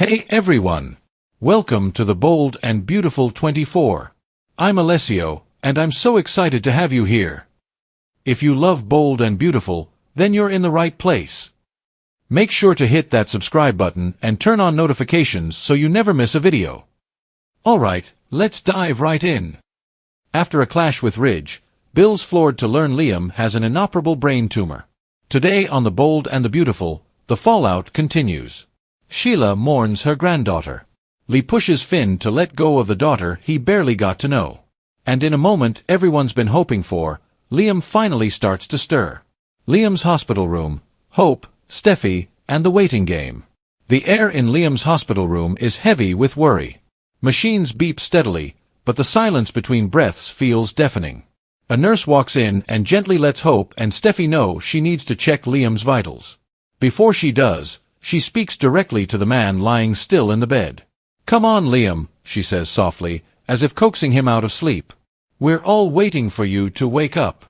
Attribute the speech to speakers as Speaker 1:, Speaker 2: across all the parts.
Speaker 1: Hey everyone! Welcome to the Bold and Beautiful 24. I'm Alessio, and I'm so excited to have you here. If you love Bold and Beautiful, then you're in the right place. Make sure to hit that subscribe button and turn on notifications so you never miss a video. Alright, let's dive right in. After a clash with Ridge, Bill's floored to learn Liam has an inoperable brain tumor. Today on The Bold and the Beautiful, the fallout continues. Sheila mourns her granddaughter. Lee pushes Finn to let go of the daughter he barely got to know. And in a moment everyone's been hoping for, Liam finally starts to stir. Liam's hospital room, Hope, Steffy, and the waiting game. The air in Liam's hospital room is heavy with worry. Machines beep steadily, but the silence between breaths feels deafening. A nurse walks in and gently lets Hope and Steffy know she needs to check Liam's vitals. Before she does, she speaks directly to the man lying still in the bed. "Come on, Liam," she says softly, as if coaxing him out of sleep. "We're all waiting for you to wake up."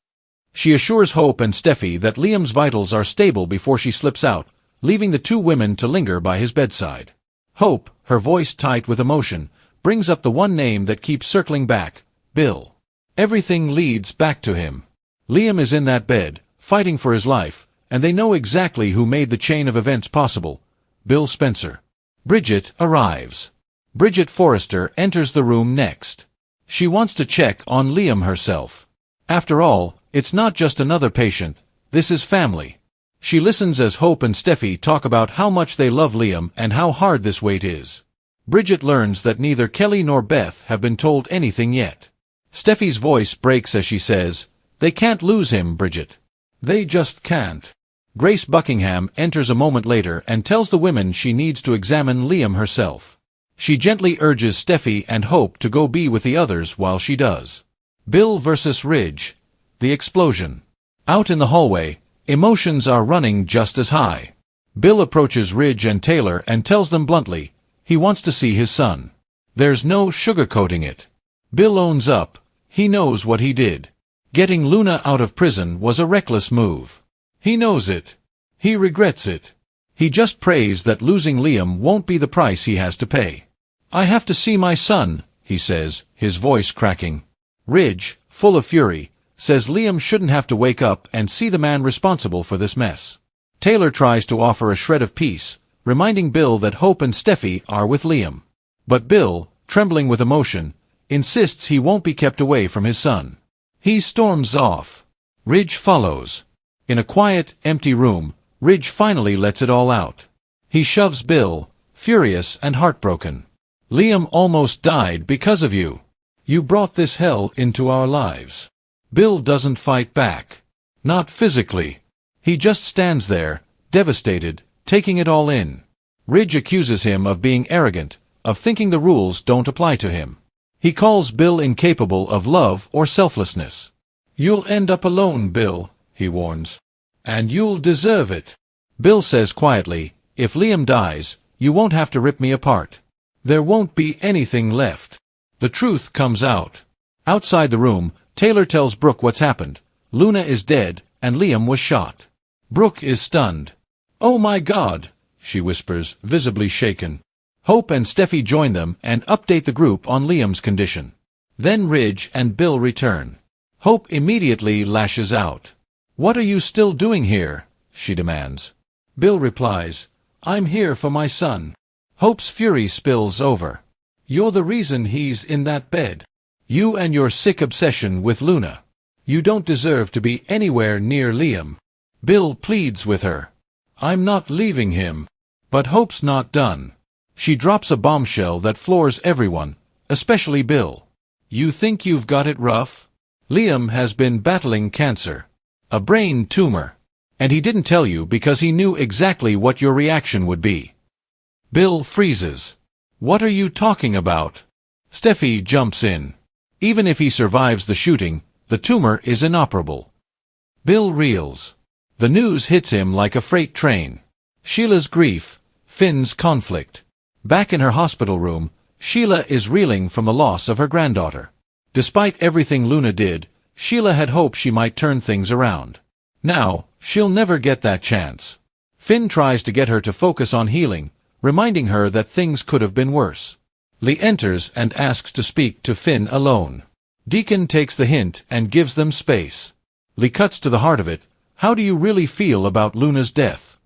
Speaker 1: She assures Hope and Steffy that Liam's vitals are stable before she slips out, leaving the two women to linger by his bedside. Hope, her voice tight with emotion, brings up the one name that keeps circling back, Bill. Everything leads back to him. Liam is in that bed, fighting for his life, and they know exactly who made the chain of events possible. Bill Spencer. Bridget arrives. Bridget Forrester enters the room next. She wants to check on Liam herself. After all, it's not just another patient, this is family. She listens as Hope and Steffy talk about how much they love Liam and how hard this wait is. Bridget learns that neither Kelly nor Beth have been told anything yet. Steffy's voice breaks as she says, "They can't lose him, Bridget. They just can't." Grace Buckingham enters a moment later and tells the women she needs to examine Liam herself. She gently urges Steffy and Hope to go be with the others while she does. Bill versus Ridge. The explosion. Out in the hallway, emotions are running just as high. Bill approaches Ridge and Taylor and tells them bluntly, he wants to see his son. There's no sugarcoating it. Bill owns up, he knows what he did. Getting Luna out of prison was a reckless move. He knows it. He regrets it. He just prays that losing Liam won't be the price he has to pay. "I have to see my son," he says, his voice cracking. Ridge, full of fury, says Liam shouldn't have to wake up and see the man responsible for this mess. Taylor tries to offer a shred of peace, reminding Bill that Hope and Steffy are with Liam. But Bill, trembling with emotion, insists he won't be kept away from his son. He storms off. Ridge follows. In a quiet, empty room, Ridge finally lets it all out. He shoves Bill, furious and heartbroken. "Liam almost died because of you. You brought this hell into our lives." Bill doesn't fight back. Not physically. He just stands there, devastated, taking it all in. Ridge accuses him of being arrogant, of thinking the rules don't apply to him. He calls Bill incapable of love or selflessness. "You'll end up alone, Bill," he warns. "And you'll deserve it." Bill says quietly, "If Liam dies, you won't have to rip me apart. There won't be anything left." The truth comes out. Outside the room, Taylor tells Brooke what's happened. Luna is dead, and Liam was shot. Brooke is stunned. "Oh my God," she whispers, visibly shaken. Hope and Steffy join them and update the group on Liam's condition. Then Ridge and Bill return. Hope immediately lashes out. "What are you still doing here?" she demands. Bill replies, "I'm here for my son." Hope's fury spills over. "You're the reason he's in that bed. You and your sick obsession with Luna. You don't deserve to be anywhere near Liam." Bill pleads with her. "I'm not leaving him." But Hope's not done. She drops a bombshell that floors everyone, especially Bill. "You think you've got it rough? Liam has been battling cancer. A brain tumor. And he didn't tell you because he knew exactly what your reaction would be." Bill freezes. "What are you talking about?" Steffy jumps in. Even if he survives the shooting, the tumor is inoperable. Bill reels. The news hits him like a freight train. Sheila's grief, Finn's conflict. Back in her hospital room, Sheila is reeling from the loss of her granddaughter. Despite everything Luna did, Sheila had hoped she might turn things around. Now, she'll never get that chance. Finn tries to get her to focus on healing, reminding her that things could have been worse. Lee enters and asks to speak to Finn alone. Deacon takes the hint and gives them space. Lee cuts to the heart of it. How do you really feel about Luna's death?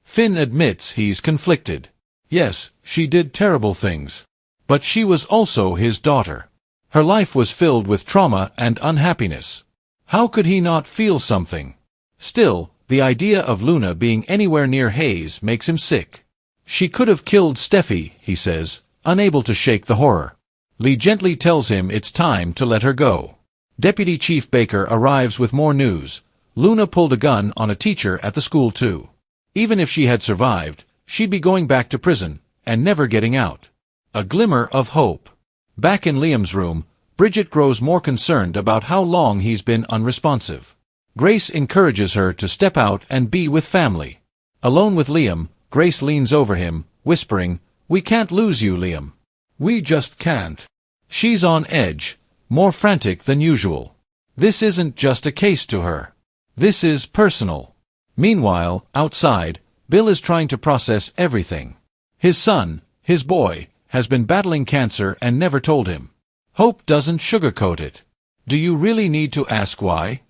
Speaker 1: Finn admits he's conflicted. Yes, she did terrible things. But she was also his daughter. Her life was filled with trauma and unhappiness. How could he not feel something? Still, the idea of Luna being anywhere near Hayes makes him sick. She could have killed Steffy, he says, unable to shake the horror. Lee gently tells him it's time to let her go. Deputy Chief Baker arrives with more news. Luna pulled a gun on a teacher at the school too. Even if she had survived, she'd be going back to prison, and never getting out. A glimmer of hope. Back in Liam's room, Bridget grows more concerned about how long he's been unresponsive. Grace encourages her to step out and be with family. Alone with Liam, Grace leans over him, whispering, "We can't lose you, Liam. We just can't." She's on edge, more frantic than usual. This isn't just a case to her. This is personal. Meanwhile, outside, Bill is trying to process everything. His son, his boy, has been battling cancer and never told him. Hope doesn't sugarcoat it. Do you really need to ask why?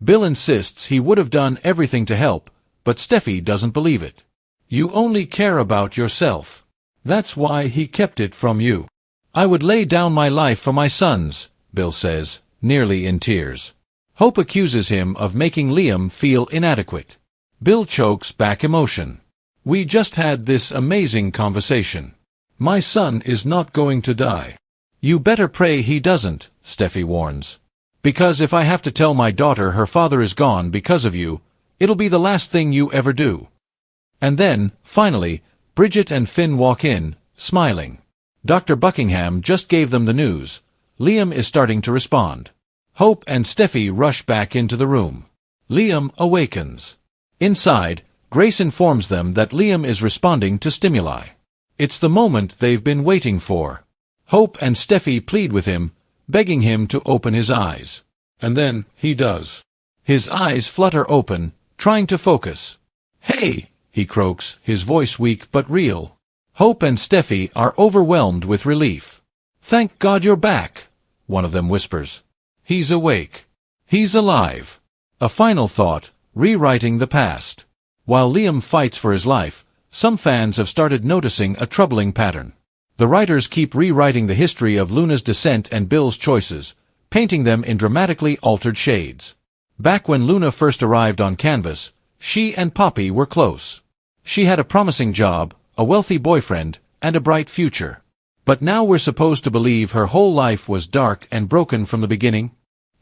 Speaker 1: Bill insists he would have done everything to help, but Steffy doesn't believe it. You only care about yourself. That's why he kept it from you. I would lay down my life for my sons, Bill says, nearly in tears. Hope accuses him of making Liam feel inadequate. Bill chokes back emotion. We just had this amazing conversation. My son is not going to die. You better pray he doesn't, Steffy warns. Because if I have to tell my daughter her father is gone because of you, it'll be the last thing you ever do. And then, finally, Bridget and Finn walk in, smiling. Dr. Buckingham just gave them the news. Liam is starting to respond. Hope and Steffy rush back into the room. Liam awakens. Inside, Grace informs them that Liam is responding to stimuli. It's the moment they've been waiting for. Hope and Steffy plead with him, begging him to open his eyes. And then, he does. His eyes flutter open, trying to focus. Hey! He croaks, his voice weak but real. Hope and Steffy are overwhelmed with relief. Thank God you're back, one of them whispers. He's awake. He's alive. A final thought, rewriting the past. While Liam fights for his life, some fans have started noticing a troubling pattern. The writers keep rewriting the history of Luna's descent and Bill's choices, painting them in dramatically altered shades. Back when Luna first arrived on canvas, she and Poppy were close. She had a promising job, a wealthy boyfriend, and a bright future. But now we're supposed to believe her whole life was dark and broken from the beginning.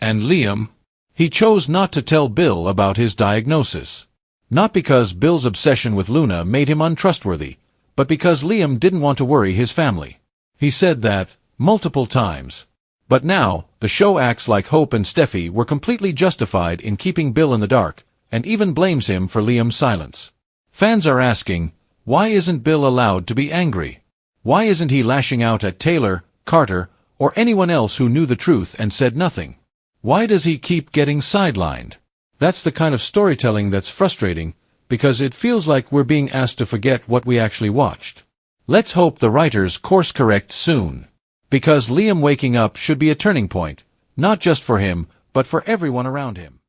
Speaker 1: And Liam? He chose not to tell Bill about his diagnosis. Not because Bill's obsession with Luna made him untrustworthy, but because Liam didn't want to worry his family. He said that multiple times. But now, the show acts like Hope and Steffy were completely justified in keeping Bill in the dark, and even blames him for Liam's silence. Fans are asking, why isn't Bill allowed to be angry? Why isn't he lashing out at Taylor, Carter, or anyone else who knew the truth and said nothing? Why does he keep getting sidelined? That's the kind of storytelling that's frustrating, because it feels like we're being asked to forget what we actually watched. Let's hope the writers course correct soon. Because Liam waking up should be a turning point, not just for him, but for everyone around him.